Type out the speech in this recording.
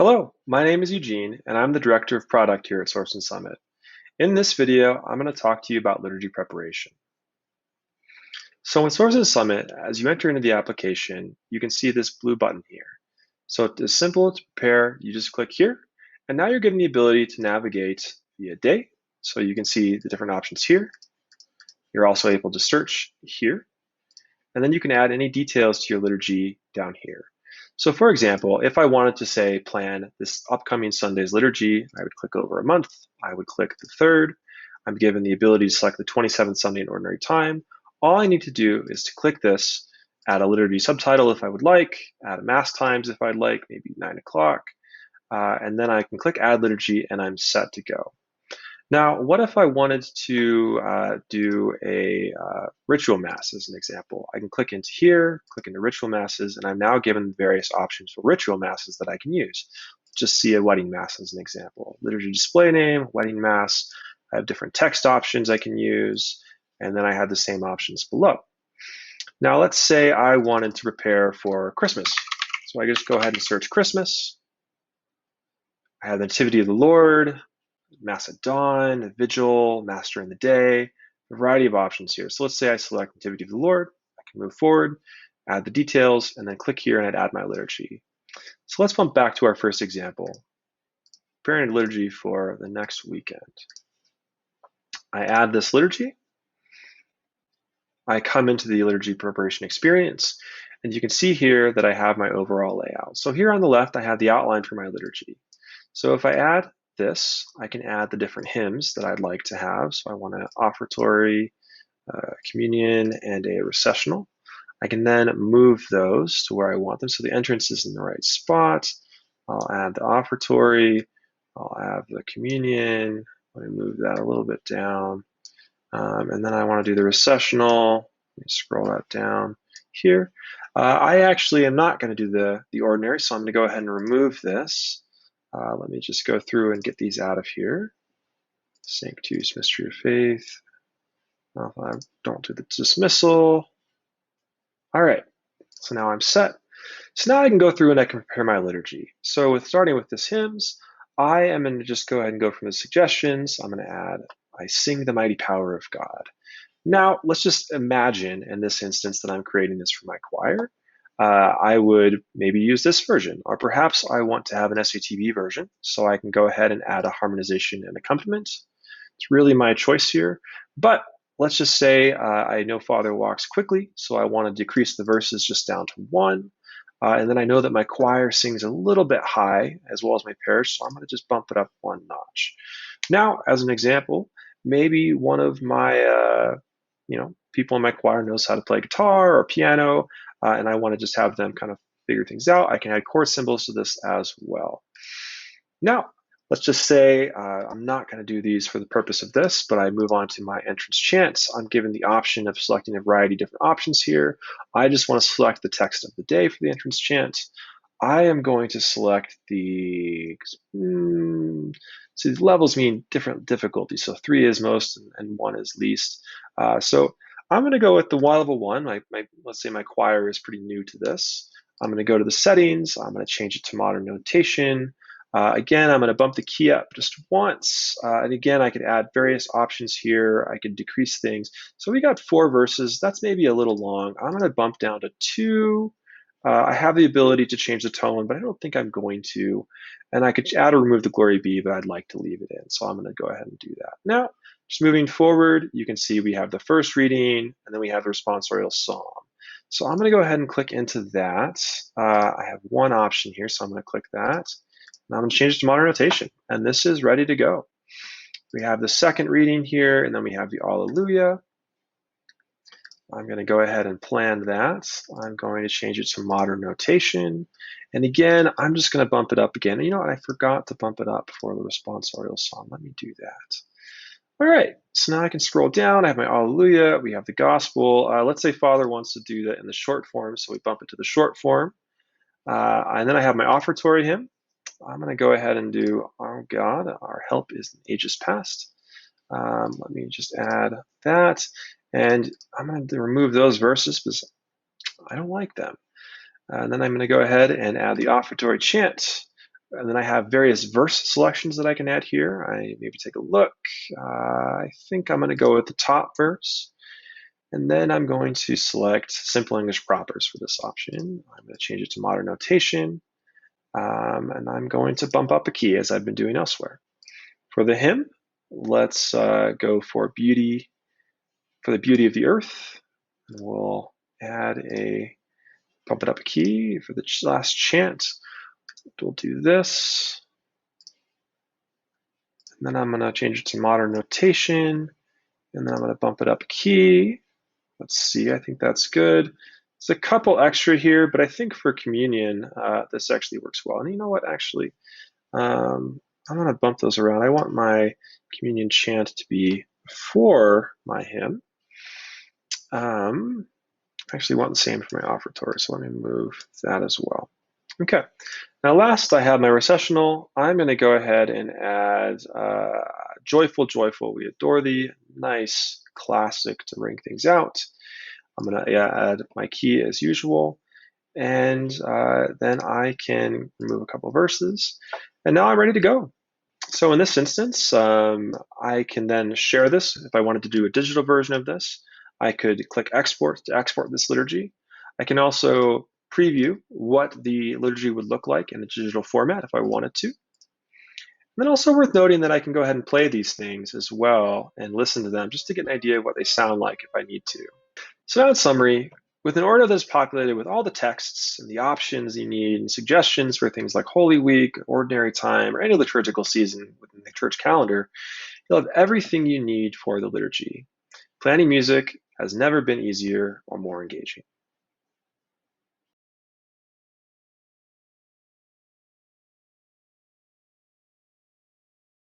Hello, my name is Eugene, and I'm the Director of Product here at Source and Summit. In this video, I'm going to talk to you about liturgy preparation. So in Source and Summit, as you enter into the application, you can see this blue button here. So it's simple to prepare. You just click here, and now you're given the ability to navigate via day. So you can see the different options here. You're also able to search here, and then you can add any details to your liturgy down here. So for example, if I wanted to say plan this upcoming Sunday's liturgy, I would click over a month. I would click the 3rd. I'm given the ability to select the 27th Sunday in ordinary time. All I need to do is to click this, add a liturgy subtitle if I would like, add a mass times if I'd like, maybe 9 o'clock, and then I can click add liturgy and I'm set to go. Now, what if I wanted to do a ritual mass as an example? I can click into here, click into ritual masses, and I'm now given various options for ritual masses that I can use. Just see a wedding mass as an example. Liturgy display name, wedding mass. I have different text options I can use, and then I have the same options below. Now, let's say I wanted to prepare for Christmas. So I just go ahead and search Christmas. I have the Nativity of the Lord, Mass at dawn, vigil, mass during the day, a variety of options here. So let's say I select Nativity of the Lord. I can move forward, add the details, and then click here and I'd add my liturgy. So let's bump back to our first example, preparing a liturgy for the next weekend. I add this liturgy. I come into the liturgy preparation experience, and you can see here that I have my overall layout. So here on the left, I have the outline for my liturgy. So if I add this, I can add the different hymns that I'd like to have. So I want an offertory, communion, and a recessional. I can then move those to where I want them. So the entrance is in the right spot. I'll add the offertory. I'll add the communion. Let me move that a little bit down. And then I want to do the recessional. Let me scroll that down here. I actually am not going to do the ordinary, so I'm going to go ahead and remove this. Let me just go through and get these out of here. Sanctus, Mystery of Faith. I don't do the dismissal. All right, so now I'm set. So now I can go through and I can prepare my liturgy. So starting with this hymns, I am going to just go ahead and go from the suggestions. I'm going to add, I sing the mighty power of God. Now, let's just imagine in this instance that I'm creating this for my choir. I would maybe use this version, or perhaps I want to have an SATB version, so I can go ahead and add a harmonization and accompaniment. It's really my choice here, but let's just say I know Father walks quickly, so I want to decrease the verses just down to 1, and then I know that my choir sings a little bit high, as well as my parish, so I'm going to just bump it up 1 notch. Now, as an example, maybe one of my people in my choir knows how to play guitar or piano, and I want to just have them kind of figure things out. I can add chord symbols to this as well. Now, let's just say I'm not going to do these for the purpose of this, but I move on to my entrance chants. I'm given the option of selecting a variety of different options here. I just want to select the text of the day for the entrance chant. I am going to select the, so these levels mean different difficulty. So 3 is most and 1 is least. So I'm going to go with the level 1. Let's say my choir is pretty new to this. I'm going to go to the settings. I'm going to change it to modern notation. Again, I'm going to bump the key up just once. And again, I could add various options here. I could decrease things. So we got 4 verses. That's maybe a little long. I'm going to bump down to 2. I have the ability to change the tone, but I don't think I'm going to. And I could add or remove the Glory Be, but I'd like to leave it in. So I'm going to go ahead and do that. Now, just moving forward, you can see we have the first reading, and then we have the responsorial psalm. So I'm going to go ahead and click into that. I have 1 option here, so I'm going to click that. Now I'm going to change it to modern notation, and this is ready to go. We have the second reading here, and then we have the Alleluia. I'm going to go ahead and plan that. I'm going to change it to modern notation. And again, I'm just going to bump it up again. You know what? I forgot to bump it up for the responsorial psalm. Let me do that. All right, so now I can scroll down. I have my Alleluia. We have the gospel. Let's say Father wants to do that in the short form, so we bump it to the short form. And then I have my offertory hymn. I'm going to go ahead and do, "Oh God, our help is in ages past." Let me just add that. And I'm going to remove those verses because I don't like them. And then I'm going to go ahead and add the offertory chant. And then I have various verse selections that I can add here. I maybe take a look. I think I'm going to go with the top verse. And then I'm going to select Simple English Propers for this option. I'm going to change it to modern notation. And I'm going to bump up a key as I've been doing elsewhere. For the hymn, let's go for beauty, for the beauty of the earth. And we'll bump it up a key. For the last chant, we'll do this. And then I'm going to change it to modern notation. And then I'm going to bump it up a key. Let's see, I think that's good. There's a couple extra here, but I think for communion, this actually works well. And you know what, actually, I'm going to bump those around. I want my communion chant to be before my hymn. I actually want the same for my offertory, so let me move that as well. Okay, now last I have my recessional. I'm going to go ahead and add joyful, joyful, we adore thee. Nice classic to ring things out. I'm going to add my key as usual, and then I can remove a couple verses, and now I'm ready to go. So in this instance, I can then share this. If I wanted to do a digital version of this, I could click export to export this liturgy. I can also preview what the liturgy would look like in a digital format if I wanted to. And then also worth noting that I can go ahead and play these things as well and listen to them just to get an idea of what they sound like if I need to. So now in summary, with an ordo that's populated with all the texts and the options you need and suggestions for things like Holy Week, Ordinary Time, or any liturgical season within the church calendar, you'll have everything you need for the liturgy. Planning music has never been easier or more engaging.